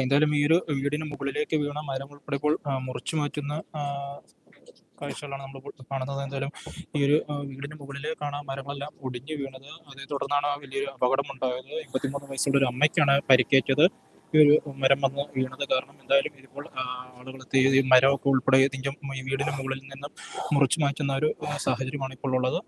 എന്തായാലും ഈ ഒരു വീടിന് മുകളിലേക്ക് വീണ മരം ഉൾപ്പെടെ ഇപ്പോൾ മുറിച്ചു മാറ്റുന്ന കാഴ്ചകളാണ് നമ്മൾ കാണുന്നത്. എന്തായാലും ഈ ഒരു വീടിന് മുകളിലേക്കാണ് മരങ്ങളെല്ലാം ഒടിഞ്ഞു വീണത്. അതേ തുടർന്നാണ് വലിയൊരു അപകടം ഉണ്ടായത്. 83 വയസ്സുള്ള ഒരു അമ്മയ്ക്കാണ് പരിക്കേറ്റത് ഈ ഒരു മരം വന്ന് വീണത് കാരണം. എന്തായാലും ഇപ്പോൾ ആളുകൾ ഈ മരമൊക്കെ ഉൾപ്പെടെ ഈ വീടിന് മുകളിൽ നിന്നും മുറിച്ചു മാറ്റുന്ന ഒരു സാഹചര്യമാണ് ഇപ്പോൾ ഉള്ളത്.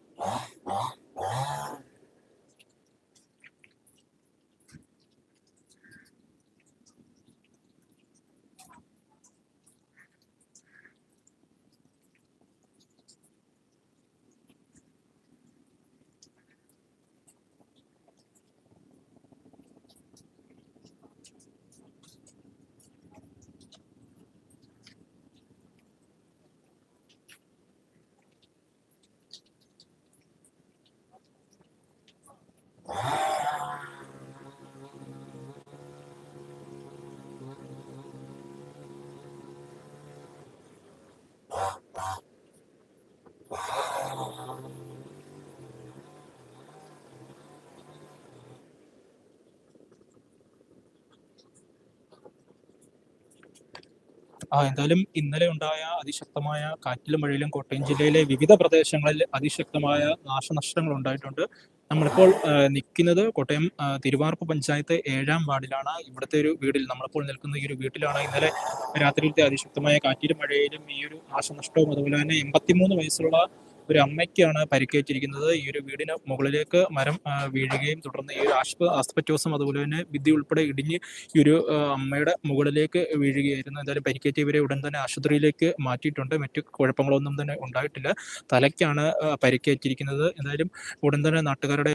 എന്തായാലും ഇന്നലെ ഉണ്ടായ അതിശക്തമായ കാറ്റിലും മഴയിലും കോട്ടയം ജില്ലയിലെ വിവിധ പ്രദേശങ്ങളിൽ അതിശക്തമായ നാശനഷ്ടങ്ങൾ ഉണ്ടായിട്ടുണ്ട്. നമ്മളിപ്പോൾ നിൽക്കുന്നത് കോട്ടയം തിരുവാർപ്പ് പഞ്ചായത്ത് 7-ാം വാർഡിലാണ്. ഇവിടുത്തെ ഒരു വീടിൽ, നമ്മളിപ്പോൾ നിൽക്കുന്ന ഈ ഒരു വീട്ടിലാണ് ഇന്നലെ രാത്രിയിലത്തെ അതിശക്തമായ കാറ്റിലും മഴയിലും ഈ ഒരു നാശനഷ്ടവും അതുപോലെ തന്നെ 83 വയസ്സുള്ള ഒരു അമ്മയ്ക്കാണ് പരിക്കേറ്റിരിക്കുന്നത്. ഈ ഒരു വീടിന് മുകളിലേക്ക് മരം വീഴുകയും തുടർന്ന് ഈ ഒരു ആസ്പെറ്റോസും അതുപോലെ തന്നെ ഭിത്തി ഉൾപ്പെടെ ഇടിഞ്ഞ് ഈ ഒരു അമ്മയുടെ മുകളിലേക്ക് വീഴുകയായിരുന്നു. എന്തായാലും പരിക്കേറ്റ ഇവരെ ഉടൻ തന്നെ ആശുപത്രിയിലേക്ക് മാറ്റിയിട്ടുണ്ട്. മറ്റു കുഴപ്പങ്ങളൊന്നും തന്നെ ഉണ്ടായിട്ടില്ല. തലയ്ക്കാണ് പരിക്കേറ്റിരിക്കുന്നത്. എന്തായാലും ഉടൻ തന്നെ നാട്ടുകാരുടെ